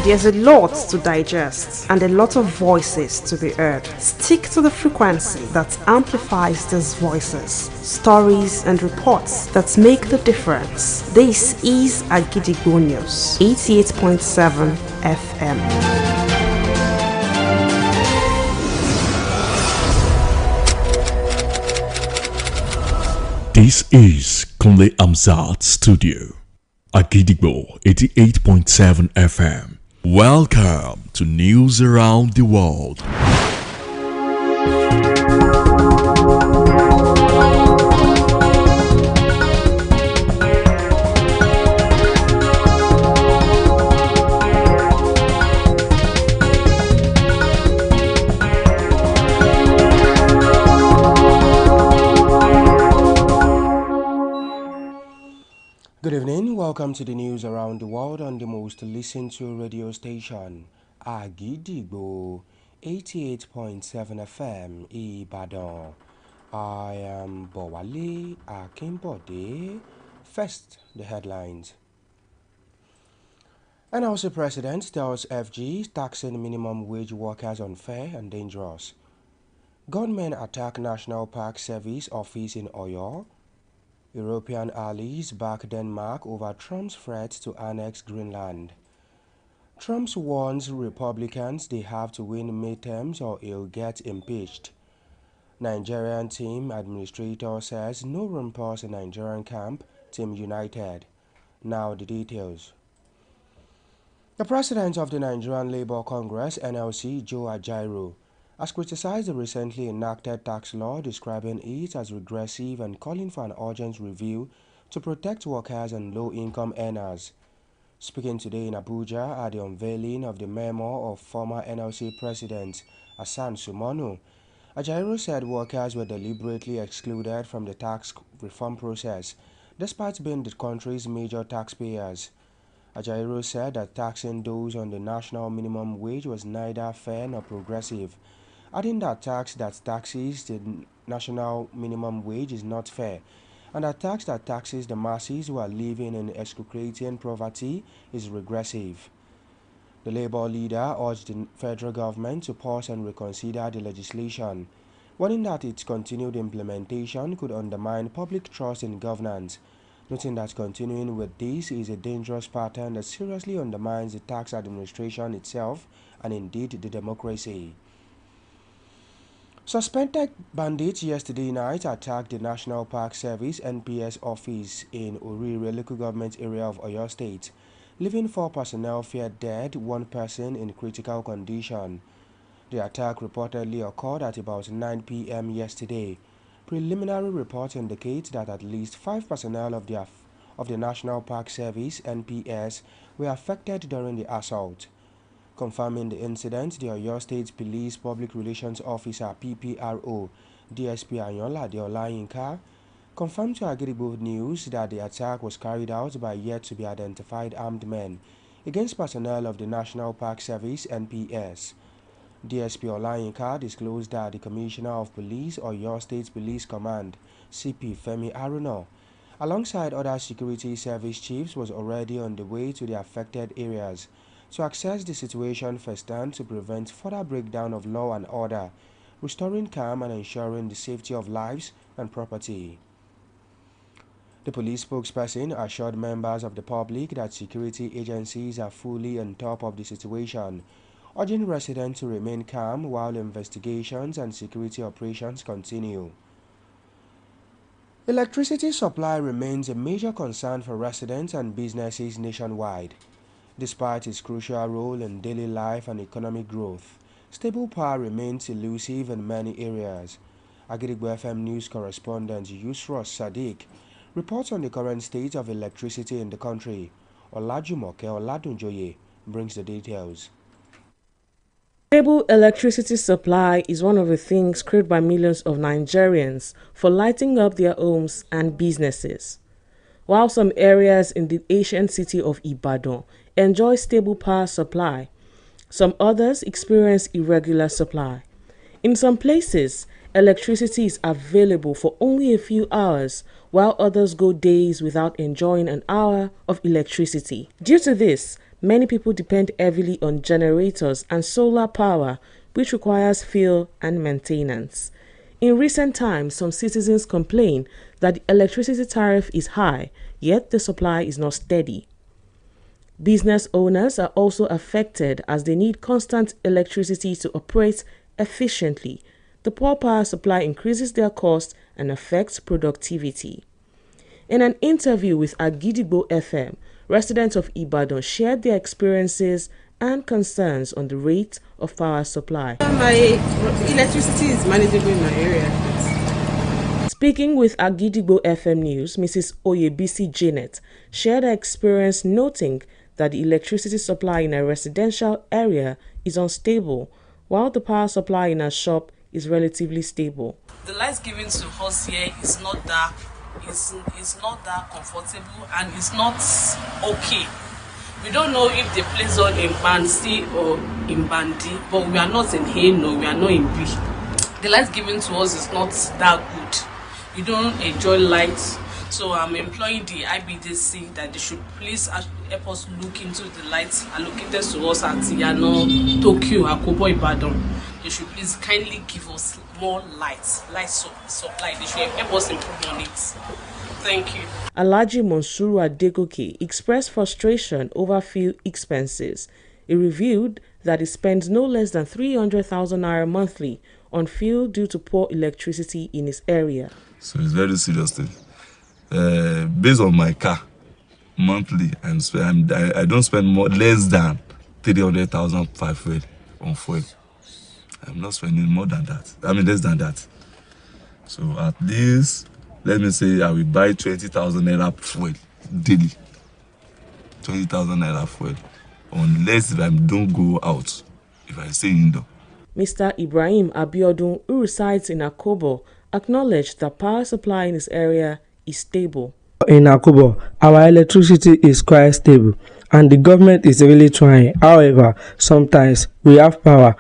There's a lot to digest and a lot of voices to be heard. Stick to the frequency that amplifies these voices, stories and reports that make the difference. This is AKINBODE News, 88.7 FM. This is Kunle Amzat Studio, AKINBODE 88.7 FM. Welcome to News Around the World. Good evening, welcome to the news around the world on the most listened to radio station, AKINBODE 88.7 FM, Ibadan. I am BOWALE AKINBODE. First, the headlines. NLC President tells FG taxing minimum wage workers unfair and dangerous. Gunmen attack National Park Service office in Oyo. European allies back Denmark over Trump's threat to annex Greenland. Trump warns Republicans they have to win midterms or he'll get impeached. Nigerian team administrator says no room pause in Nigerian camp, team united. Now the details. The president of the Nigerian Labour Congress, NLC, Joe Ajaero, has criticized the recently enacted tax law, describing it as regressive and calling for an urgent review to protect workers and low-income earners. Speaking today in Abuja at the unveiling of the memo of former NLC President Hassan Sumonu, Ajaero said workers were deliberately excluded from the tax reform process, despite being the country's major taxpayers. Ajaero said that taxing those on the national minimum wage was neither fair nor progressive, adding that tax that taxes the national minimum wage is not fair, and that tax that taxes the masses who are living in excruciating poverty is regressive. The Labour leader urged the federal government to pause and reconsider the legislation, warning that its continued implementation could undermine public trust in governance, noting that continuing with this is a dangerous pattern that seriously undermines the tax administration itself and indeed the democracy. Suspected bandits yesterday night attacked the National Park Service (NPS) office in Orire local government area of Oyo State, leaving 4 personnel feared dead, 1 person in critical condition. The attack reportedly occurred at about 9 p.m. yesterday. Preliminary reports indicate that at least 5 personnel of the National Park Service (NPS) were affected during the assault. Confirming the incident, the Oyo State Police Public Relations Officer (PPRO) DSP Ayanla Olayinka confirmed to AKINBODE News that the attack was carried out by yet-to-be-identified armed men against personnel of the National Park Service (NPS). DSP Olayinka disclosed that the Commissioner of Police, Oyo State Police Command, CP Femi Haruna, alongside other security service chiefs, was already on the way to the affected areas to assess the situation firsthand to prevent further breakdown of law and order, restoring calm and ensuring the safety of lives and property. The police spokesperson assured members of the public that security agencies are fully on top of the situation, urging residents to remain calm while investigations and security operations continue. Electricity supply remains a major concern for residents and businesses nationwide. Despite its crucial role in daily life and economic growth, stable power remains elusive in many areas. AKINBODE FM News correspondent Yusros Sadiq reports on the current state of electricity in the country. Olajumoke Oladunjoye brings the details. Stable electricity supply is one of the things craved by millions of Nigerians for lighting up their homes and businesses. While some areas in the ancient city of Ibadan enjoy stable power supply, some others experience irregular supply. In some places, electricity is available for only a few hours, while others go days without enjoying an hour of electricity. Due to this, Many people depend heavily on generators and solar power, which requires fuel and maintenance. In recent times, some citizens complain that the electricity tariff is high, yet the supply is not steady. Business owners are also affected as they need constant electricity to operate efficiently. The poor power supply increases their costs and affects productivity. In an interview with AKINBODE FM, residents of Ibadan shared their experiences and concerns on the rate of power supply. My electricity is manageable in my area. Speaking with AKINBODE FM News, Mrs. Oyebisi Janet shared her experience, noting that the electricity supply in a residential area is unstable, while the power supply in a shop is relatively stable. The light given to us here is not that comfortable, and it's not okay. We don't know if they place on in band C or in band D, but we are not in A, no, we are not in B. The light given to us is not that good. We don't enjoy light. So I'm employing the IBDC that they should please help us look into the lights allocated to us at Yano, Tokyo, Akobo, Ibadan. They should please kindly give us more light supply. They should help us improve on it. Thank you. Alhaji Monsuru Adegoke expressed frustration over fuel expenses. He revealed that he spends no less than 300,000 naira monthly on fuel due to poor electricity in his area. So it's very serious thing. Based on my car, monthly, I don't spend less than 300,000 per fuel on fuel. I'm not spending more than that. I mean less than that. So at least, let me say I will buy 20,000 naira fuel daily. 20,000 naira fuel. Unless if I don't go out, if I stay indoor. Mr. Ibrahim Abiodun, who resides in Akobo, acknowledged that power supply in his area is stable. In Akobo, our electricity is quite stable and the government is really trying. However, sometimes we have power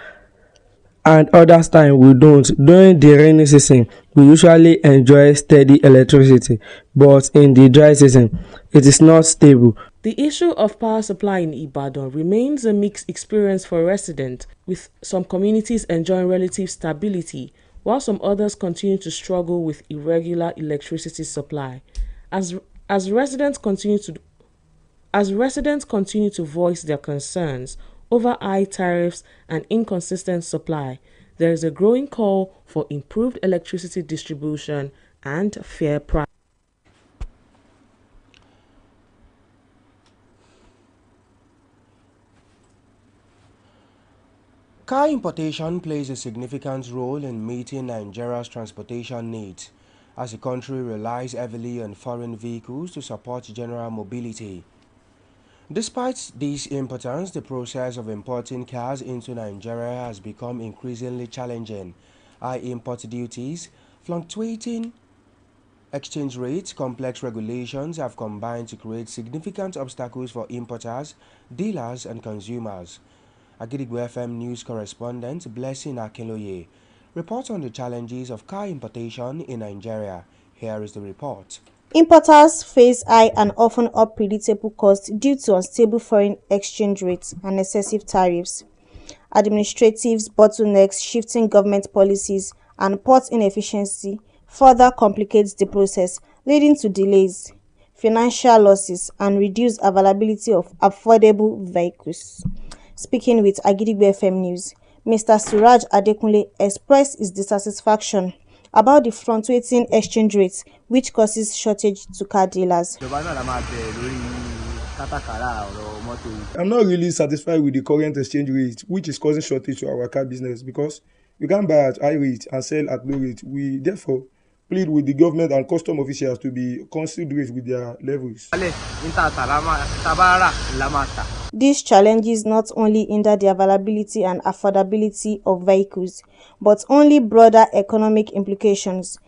and other times we don't. During the rainy season, we usually enjoy steady electricity, but in the dry season, it is not stable. The issue of power supply in Ibadan remains a mixed experience for residents, with some communities enjoying relative stability, while some others continue to struggle with irregular electricity supply. As residents continue to voice their concerns over high tariffs and inconsistent supply, there is a growing call for improved electricity distribution and fair price. Car importation plays a significant role in meeting Nigeria's transportation needs, as the country relies heavily on foreign vehicles to support general mobility. Despite this importance, the process of importing cars into Nigeria has become increasingly challenging. High import duties, fluctuating exchange rates, complex regulations have combined to create significant obstacles for importers, dealers, and consumers. AKINBODE FM news correspondent Blessing Akinloye reports on the challenges of car importation in Nigeria. Here is the report. Importers face high and often unpredictable costs due to unstable foreign exchange rates and excessive tariffs. Administrative bottlenecks, shifting government policies, and port inefficiency further complicates the process, leading to delays, financial losses, and reduced availability of affordable vehicles. Speaking with AKINBODE FM News, Mr. Suraj Adekunle expressed his dissatisfaction about the fluctuating exchange rates, which causes shortage to car dealers. I'm not really satisfied with the current exchange rate, which is causing shortage to our car business, because we can't buy at high rate and sell at low rate. We therefore plead with the government and custom officials to be considerate with their levels. These challenges not only hinder the availability and affordability of vehicles, but only broader economic implications,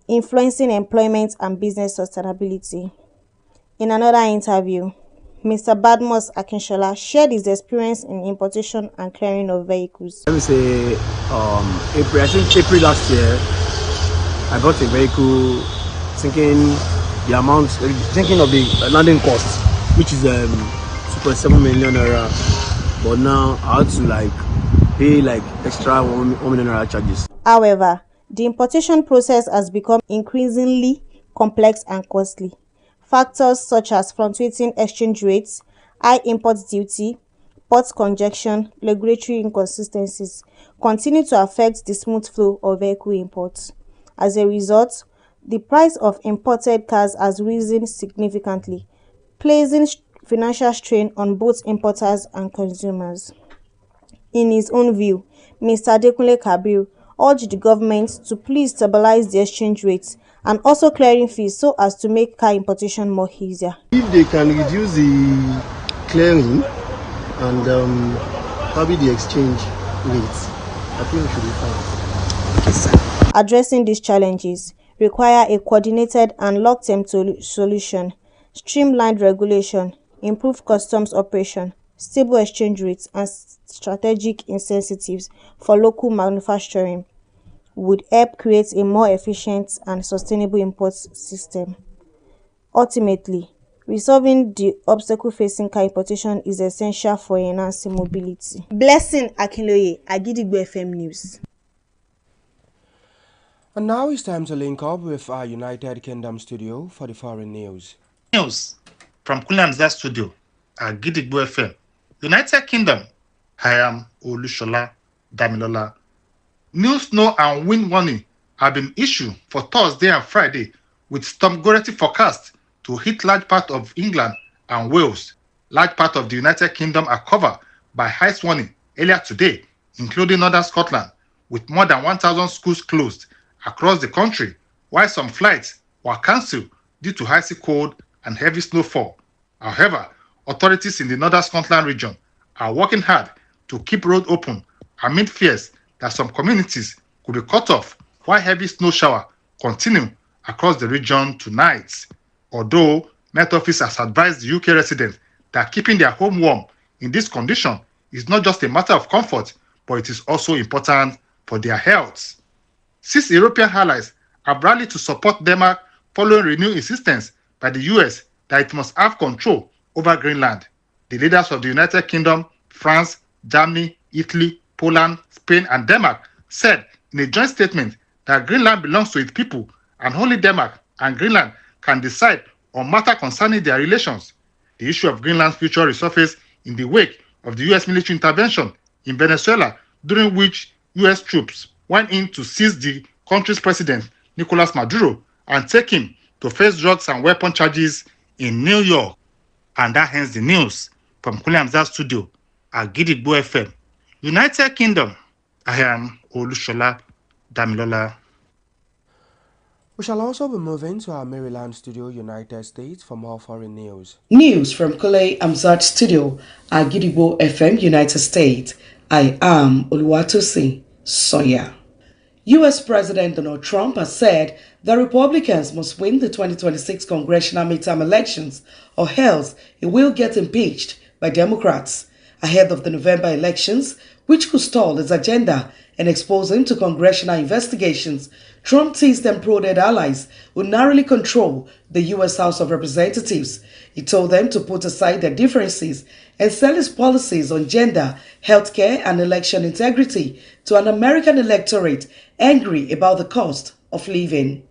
influencing employment and business sustainability. In another interview, Mr. Badmus Akinshola shared his experience in importation and clearing of vehicles. Let me say, April last year, I bought a vehicle thinking of the landing cost, which is 2.7 million naira, but now I had to like pay like extra 1 million naira charges. However, the importation process has become increasingly complex and costly. Factors such as fluctuating exchange rates, high import duty, port congestion, regulatory inconsistencies continue to affect the smooth flow of vehicle imports. As a result, the price of imported cars has risen significantly, placing financial strain on both importers and consumers. In his own view, Mr. Adekunle Kabir urged the government to please stabilize the exchange rates and also clearing fees so as to make car importation more easier. If they can reduce the clearing and probably the exchange rates, I think we should be fine. Okay, sir. Addressing these challenges require a coordinated and long-term solution, streamlined regulation, improved customs operation, stable exchange rates, and strategic incentives for local manufacturing would help create a more efficient and sustainable import system. Ultimately, resolving the obstacle facing car importation is essential for enhancing mobility. Blessing Akinloye, Agidigbo FM News. And now it's time to link up with our United Kingdom studio for the foreign news. News from Kulanza Studio at Gidigbo FM. United Kingdom. I am Olushola Damilola. New snow and wind warning have been issued for Thursday and Friday, with storm Gorety forecast to hit large part of England and Wales. Large part of the United Kingdom are covered by ice warning earlier today, including northern Scotland, with more than 1,000 schools closed across the country, while some flights were cancelled due to icy cold and heavy snowfall. However, authorities in the northern Scotland region are working hard to keep roads open amid fears that some communities could be cut off while heavy snow shower continue across the region tonight. Although Met Office has advised the UK residents that keeping their home warm in this condition is not just a matter of comfort, but it is also important for their health. 6 European allies have rallied to support Denmark following renewed insistence by the US that it must have control over Greenland. The leaders of the United Kingdom, France, Germany, Italy, Poland, Spain, and Denmark said in a joint statement that Greenland belongs to its people and only Denmark and Greenland can decide on matters concerning their relations. The issue of Greenland's future resurfaced in the wake of the US military intervention in Venezuela, during which US troops went in to seize the country's president, Nicolas Maduro, and take him to face drugs and weapon charges in New York. And that ends the news from Kulamza Studio at Gidigbo FM. United Kingdom. I am Olushola Damilola. We shall also be moving to our Maryland studio, United States, for more foreign news. News from Kule Amzat Studio at Gidigbo FM, United States. I am Oluwatosin Soya. U.S. President Donald Trump has said that Republicans must win the 2026 congressional midterm elections, or else he will get impeached by Democrats ahead of the November elections, which could stall his agenda and expose him to congressional investigations. Trump teased and prodded allies who narrowly control the U.S. House of Representatives. He told them to put aside their differences and sell his policies on gender, healthcare, and election integrity to an American electorate angry about the cost of living.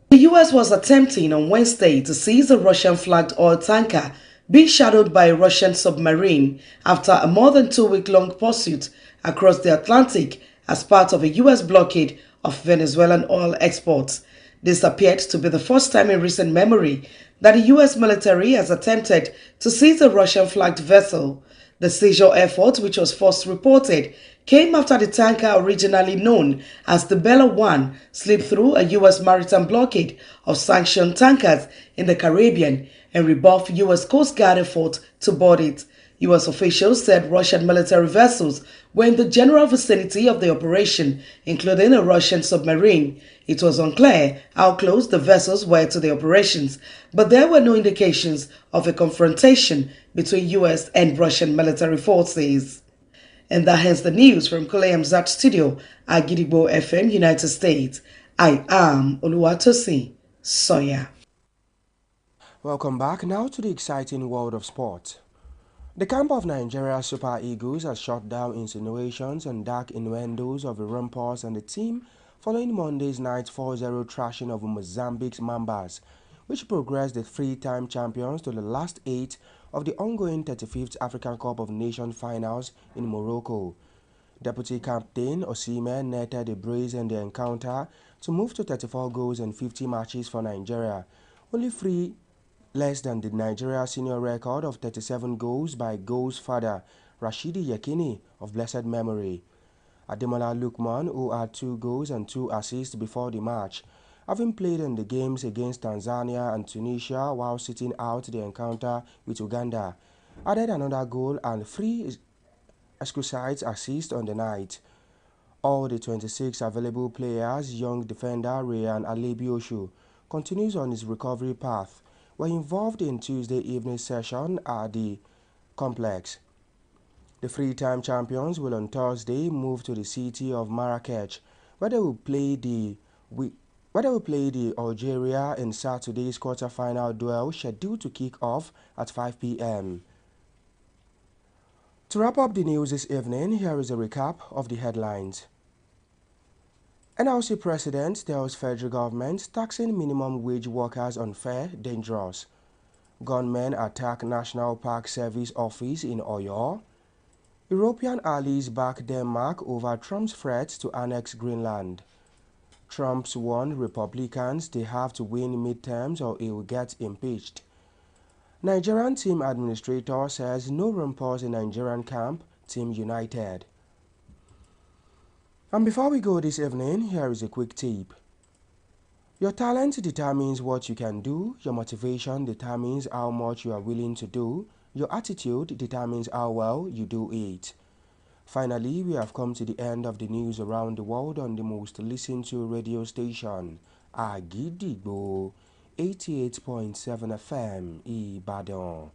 The U.S. was attempting on Wednesday to seize a Russian-flagged oil tanker being shadowed by a Russian submarine after a more than 2-week-long pursuit across the Atlantic as part of a U.S. blockade of Venezuelan oil exports. This appeared to be the first time in recent memory that the U.S. military has attempted to seize a Russian-flagged vessel. The seizure effort, which was first reported, came after the tanker originally known as the Bella One slipped through a U.S. maritime blockade of sanctioned tankers in the Caribbean and rebuffed U.S. Coast Guard effort to board it. U.S. officials said Russian military vessels were in the general vicinity of the operation, including a Russian submarine. It was unclear how close the vessels were to the operations, but there were no indications of a confrontation between U.S. and Russian military forces. And that ends the news from Kule Amzat Studio at Gidigbo FM, United States. I am Oluwatosin Soya. Welcome back now to the exciting world of sport. The camp of Nigeria Super Eagles has shut down insinuations and dark innuendos of the Rumpers and the team following Monday's night 4-0 thrashing of Mozambique's Mambas, which progressed the three-time champions to the last 8 of the ongoing 35th African Cup of Nations finals in Morocco. Deputy Captain Osimhen netted the brace in the encounter to move to 34 goals in 50 matches for Nigeria, only 3 less than the Nigeria senior record of 37 goals by goals father Rashidi Yekini of blessed memory. Ademola Lookman, who had 2 goals and 2 assists before the match, having played in the games against Tanzania and Tunisia while sitting out the encounter with Uganda, added another goal and 3 exquisite assists on the night. All the 26 available players, young defender Ryan Alebioshu continues on his recovery path, were involved in Tuesday evening session at the complex. The three-time champions will on Thursday move to the city of Marrakech, where they will play the Algeria in Saturday's quarter-final duel scheduled to kick off at 5 p.m. To wrap up the news this evening, here is a recap of the headlines. NLC President tells federal government taxing minimum wage workers unfair, dangerous. Gunmen attack National Park Service office in Oyo. European allies back Denmark over Trump's threat to annex Greenland. Trump's warned Republicans they have to win midterms or he will get impeached. Nigerian team administrator says no rumpers in Nigerian camp, team united. And before we go this evening, here is a quick tip. Your talent determines what you can do, your motivation determines how much you are willing to do, your attitude determines how well you do it. Finally, we have come to the end of the news around the world on the most listened to radio station, AKINBODE 88.7 FM, Ibadan.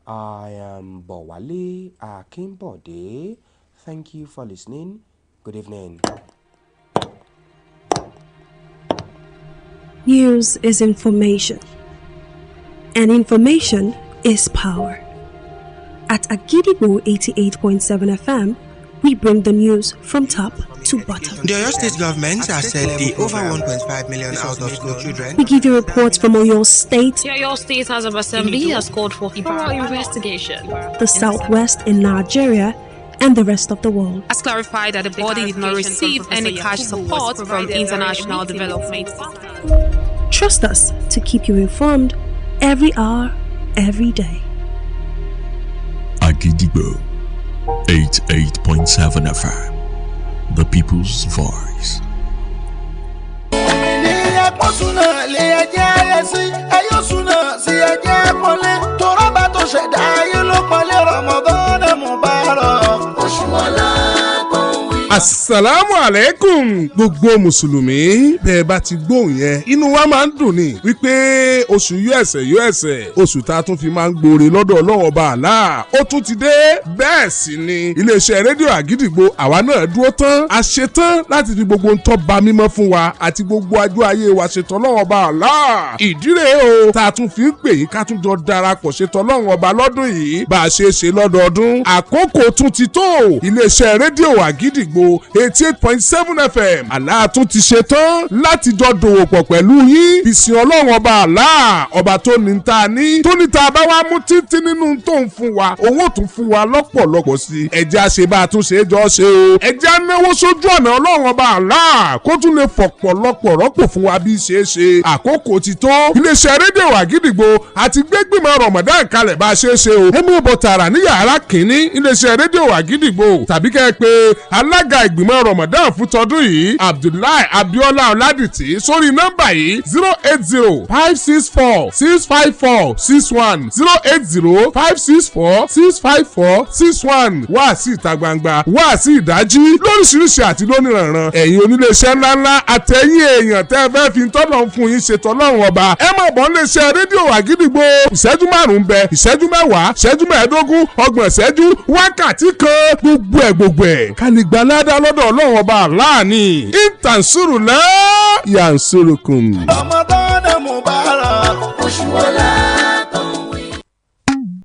I am BOWALE AKINBODE. Thank you for listening. Good evening. News is information, and information is power. At AKINBODE 88.7 FM, we bring the news from top to bottom. The Oyo State government has said the over 1.5 million out-of-school children. We give you reports from Oyo State. The Oyo State House of Assembly has called for thorough investigation. The Southwest in Nigeria and the rest of the world. Has clarified that the body did not receive any cash support from international development. Trust us to keep you informed every hour, every day. AKINBODE 88.7 FM, the people's voice. Assalamu alaikum gbogbo mùsùlùmí bẹ́ẹ̀ bá ti gbóhùn yẹn inú wa máa ń dùn ní wípé oṣù yẹ̀sẹ̀ oṣù tá a tún fi máa ń gbòòrè lọ́dọ̀ Ọlọ́run Ọba Allah ó tún ti dé bẹ́ẹ̀ sì ni iléeṣẹ́ rédíò Àgídìgbò àwa náà dúró tán a ṣe tán láti fi gbogbo ń tọ́ba mímọ́ fún wa àti gbogbo àjọ ayé wa ṣètò Ọlọ́run Ọba Allah ìdírè o tá a tún fi ń pè yín ká tún jọ darapọ̀ ṣètò Ọlọ́run Ọba lọ́dún yìí bá a ṣe lọ́dọọdún àkókò tún ti tó iléeṣẹ́ rédíò Àgídìgbò 88.7 FM Allah tún ti ṣe tán láti jọ dòwò pọ̀ pẹ̀lú yín ìsìn Ọlọ́run Ọba Allah ọba tó ní ta ní tó ní ta bá wá mú títí nínú tó ń fún wa owó tún fún wa lọ́pọ̀lọpọ̀ sí ẹjẹ́ àṣẹ bá a tún ṣe é jọ ṣe o ẹjẹ́ anáwó sójú ọ̀nà Ọlọ́run Ọba Allah kó tún lè fọ̀pọ̀lọpọ̀ rọ́pò fún wa bí ṣe é ṣe àkókò ti tó iléeṣẹ́ rédíò Àgídìgbò àti gbégbìmọ̀ Ramadan kalẹ̀ bá a ṣe é ṣe o ẹ mú bọ̀ tààrà ní yàrá kìíní iléeṣẹ́ rédíò Àgídìgbò tàbí kẹ́ ẹ pé alága ìgbìmọ̀ Ramadan fún tọdún yìí Abdullahi Abiola Ọládìtì sórí nọ́mbà yìí 080-564-654-61 080-564-654-61 wá sí ìta gbangba wá sí ìdájí lóríṣiríṣi àti lóníranran ẹ̀yin oníléeṣẹ́ ńláńlá àtẹ̀yìn èèyàn tẹ́ ẹ fẹ́ fi tọ́lọ̀ fún yín ṣètò Ọlọ́run Ọba ẹ má bọ̀ níléeṣẹ́ rédíò Àgídìgbò ìṣẹ́jú 5 bẹ ìṣẹ́jú 10 ìṣẹ́jú 15 30 ìṣẹ́jú wákàtí kan gbogbo ẹ̀ kálígbáládá lọ́dọ̀ Ọlọ́run Ọba Allah ni intansurula yansurukum. Ramadan Mubarak oṣù ọlá